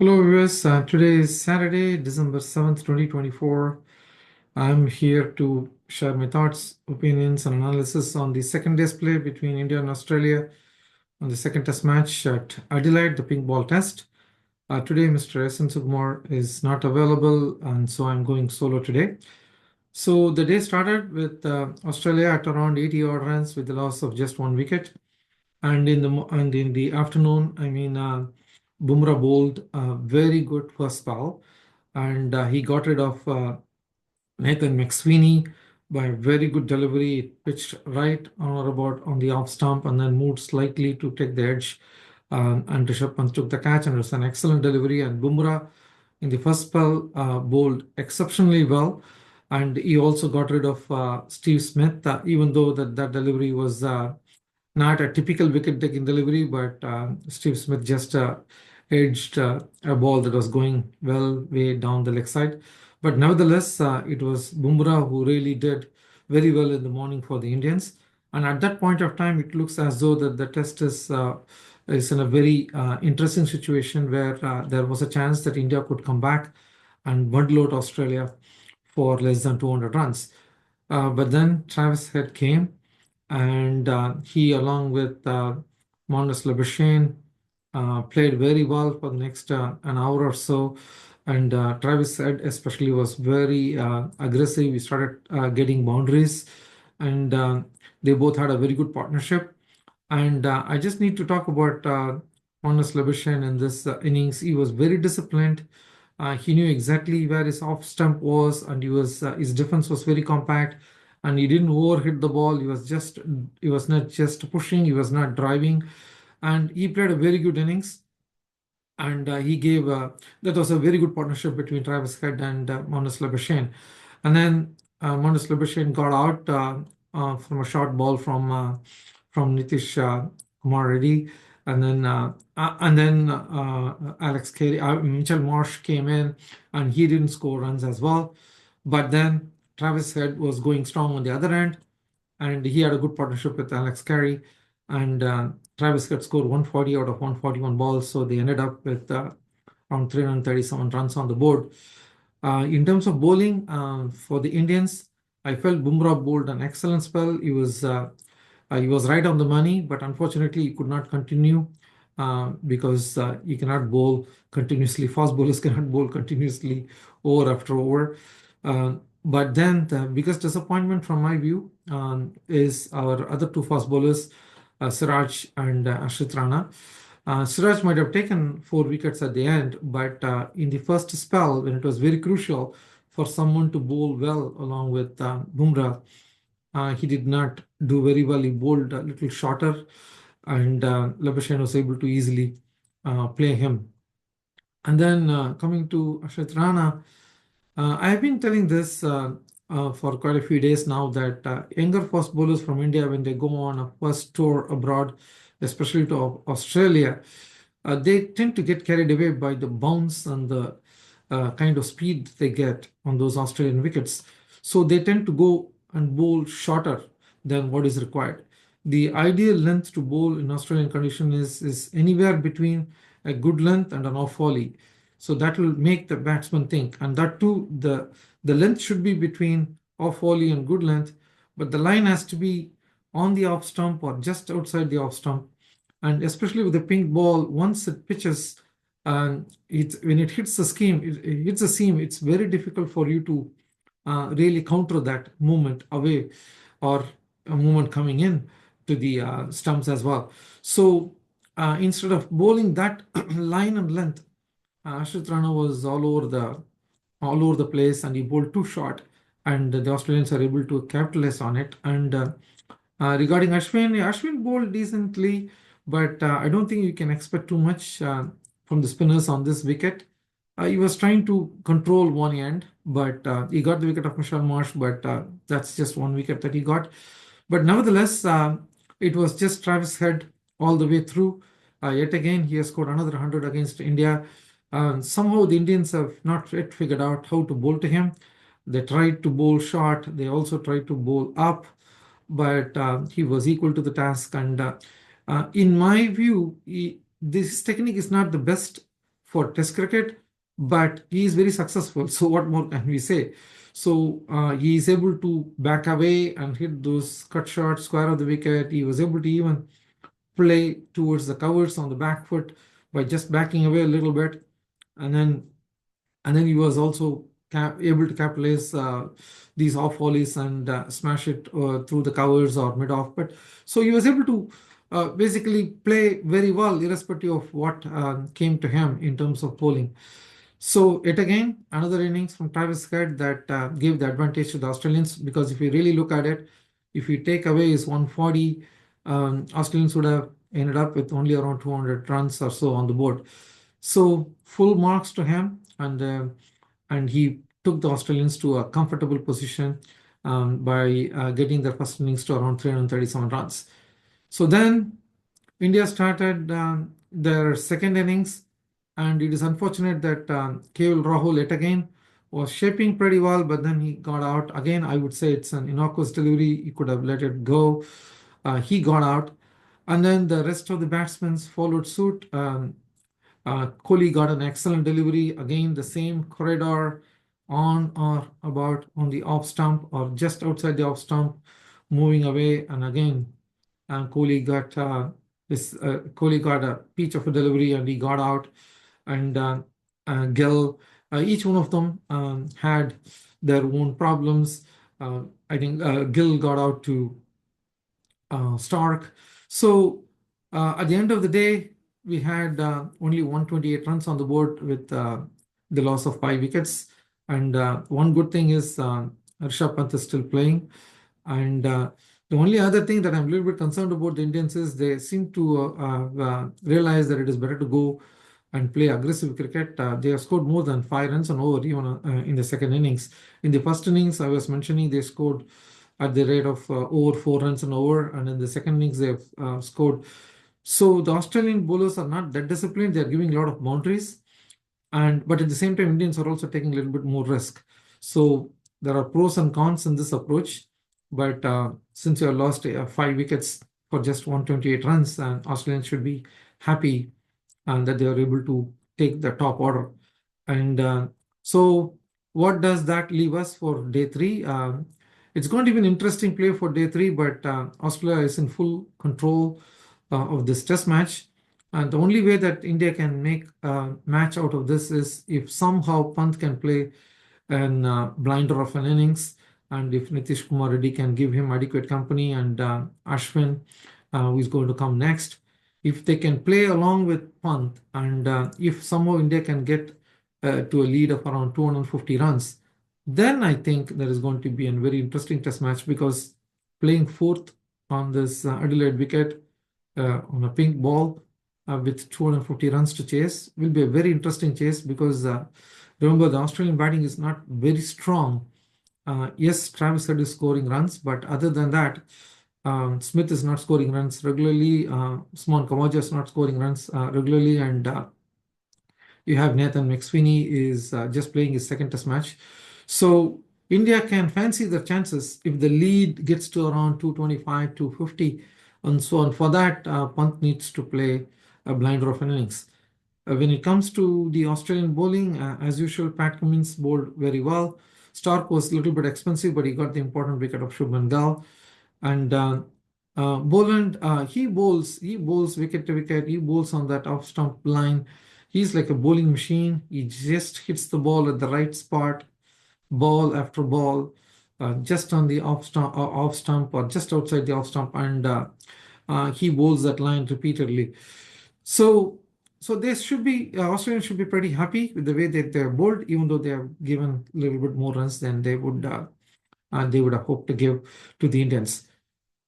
Hello, viewers. Today is Saturday, December 7th, 2024. I'm here to share my thoughts, opinions, and analysis on the second day's play between India and Australia on the second test match at Adelaide, the pink ball test. Today, Mr. S. N. Sukumar is not available, and so I'm going solo today. So the day started with Australia at around 80 odd runs with the loss of just one wicket. And in the afternoon, Bumrah bowled a very good first spell, and he got rid of Nathan McSweeney by a very good delivery. It pitched right on or about on the off stump and then moved slightly to take the edge. And Rishabh Pant took the catch, and it was an excellent delivery. And Bumrah in the first spell bowled exceptionally well, and he also got rid of Steve Smith, even though that delivery was not a typical wicket-taking delivery, but Steve Smith just edged a ball that was going well way down the leg side. But nevertheless, it was Bumrah who really did very well in the morning for the Indians. And at that point of time, it looks as though that the test is in a very interesting situation where there was a chance that India could come back and bundle out Australia for less than 200 runs. But then Travis Head came, and he, along with Marnus Labuschagne, played very well for the next an hour or so. And Travis Head especially was very aggressive. We started getting boundaries, and they both had a very good partnership. And I just need to talk about Marnus Labuschagne in this innings. He was very disciplined. He knew exactly where his off stump was, and his defense was very compact, and he didn't overhit the ball. He was not just pushing, he was not driving, and he played a very good innings. And he gave that was a very good partnership between Travis Head and Marnus Labuschagne. And then Marnus Labuschagne got out from a short ball from Nitish Kumar Reddy, and then Alex Carey, Mitchell Marsh came in, and he didn't score runs as well. But then Travis Head was going strong on the other end, and he had a good partnership with Alex Carey, and Travis Head scored 140 out of 141 balls, so they ended up with around 337 runs on the board. In terms of bowling for the Indians, I felt Bumrah bowled an excellent spell. He was right on the money, but unfortunately, he could not continue because he cannot bowl continuously. Fast bowlers cannot bowl continuously over after over. But then the biggest disappointment from my view is our other two fast bowlers, Siraj and Ashrit Rana. Siraj might have taken 4 wickets at the end, but in the first spell, when it was very crucial for someone to bowl well along with Bumrah, he did not do very well. He bowled a little shorter, and Labuschagne was able to easily play him. And then coming to Ashrit Rana, I have been telling this for quite a few days now that younger fast bowlers from India, when they go on a first tour abroad, especially to Australia, they tend to get carried away by the bounce and the kind of speed they get on those Australian wickets. So they tend to go and bowl shorter than what is required. The ideal length to bowl in Australian condition is anywhere between a good length and an off volley. So that will make the batsman think. And that too, the length should be between off volley and good length, but the line has to be on the off stump or just outside the off stump. And especially with the pink ball, once it pitches, when it hits the scheme, it hits the seam, it's very difficult for you to really counter that movement away or a movement coming in to the stumps as well. So instead of bowling that line and length, Ashrit Rana was all over the place, and he bowled too short, and the Australians are able to capitalize on it. And regarding Ashwin bowled decently, but I don't think you can expect too much from the spinners on this wicket. He was trying to control one end, but he got the wicket of Michelle Marsh, but that's just one wicket that he got. But nevertheless, it was just Travis Head all the way through. Yet again, he has scored another 100 against India. Somehow the Indians have not yet figured out how to bowl to him. They tried to bowl short. They also tried to bowl up, but he was equal to the task. And in my view, this technique is not the best for Test cricket, but he is very successful. So what more can we say? So he is able to back away and hit those cut shots, square of the wicket. He was able to even play towards the covers on the back foot by just backing away a little bit, and then he was also able to capitalize these off volleys and smash it through the covers or mid off. But so he was able to basically play very well, irrespective of what came to him in terms of bowling. So yet again, another innings from Travis Head that gave the advantage to the Australians, because if you really look at it, if you take away his 140, Australians would have ended up with only around 200 runs or so on the board. So full marks to him, and he took the Australians to a comfortable position by getting their first innings to around 337 runs. So then India started their second innings, and it is unfortunate that KL Rahul yet again was shaping pretty well, but then he got out. Again, I would say it's an innocuous delivery. He could have let it go. He got out. And then the rest of the batsmen followed suit. Kohli got an excellent delivery. Again, the same corridor on or about on the off stump or just outside the off stump, moving away. And again, Kohli got Kohli got a peach of a delivery and he got out. And Gill, each one of them had their own problems. I think Gill got out to Stark. So at the end of the day, we had only 128 runs on the board with the loss of 5 wickets. And one good thing is Rishabh Pant is still playing. And the only other thing that I'm a little bit concerned about the Indians is they seem to realize that it is better to go and play aggressive cricket. They have scored more than 5 runs on over even in the second innings. In the first innings, I was mentioning they scored at the rate of over 4 runs an over, and in the second innings they have scored. So the Australian bowlers are not that disciplined. They are giving a lot of boundaries, but at the same time, Indians are also taking a little bit more risk. So there are pros and cons in this approach. But since you have lost 5 wickets for just 128 runs, and Australians should be happy and that they are able to take the top order. And so what does that leave us for day three? It's going to be an interesting play for day three, but Australia is in full control of this test match. And the only way that India can make a match out of this is if somehow Pant can play an blinder of an innings, and if Nitish Kumar Reddy can give him adequate company, and Ashwin, who is going to come next, if they can play along with Pant, and if somehow India can get to a lead of around 250 runs, then I think there is going to be a very interesting test match, because playing fourth on this Adelaide wicket on a pink ball with 250 runs to chase will be a very interesting chase, because remember, the Australian batting is not very strong. Yes, Travis Head is scoring runs, but other than that, Smith is not scoring runs regularly. Usman Khawaja is not scoring runs regularly, and you have Nathan McSweeney is just playing his second test match. So India can fancy their chances if the lead gets to around 225, 250, and so on. For that, Pant needs to play a blinder of an innings. When it comes to the Australian bowling, as usual, Pat Cummins bowled very well. Stark was a little bit expensive, but he got the important wicket of Shubman Gal. And Boland, he bowls wicket to wicket. He bowls on that off stump line. He's like a bowling machine. He just hits the ball at the right spot, ball after ball, just on the off stump or just outside the off stump, and he bowls that line repeatedly. So they should be Australians should be pretty happy with the way that they're bowled, even though they have given a little bit more runs than they would have hoped to give to the Indians.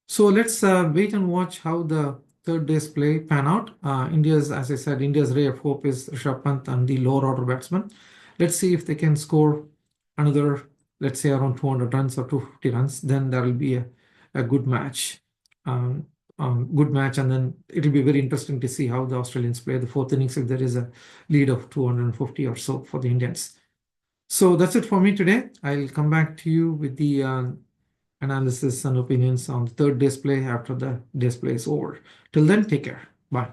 So let's wait and watch how the third day's play pan out. As I said, India's ray of hope is Rishabh Pant and the lower order batsmen. Let's see if they can score another, let's say, around 200 runs or 250 runs. Then there will be a good match. And then it'll be very interesting to see how the Australians play the fourth innings if there is a lead of 250 or so for the Indians. So that's it for me today. I'll come back to you with the analysis and opinions on the third day's play after the day's play is over. Till then, take care. Bye.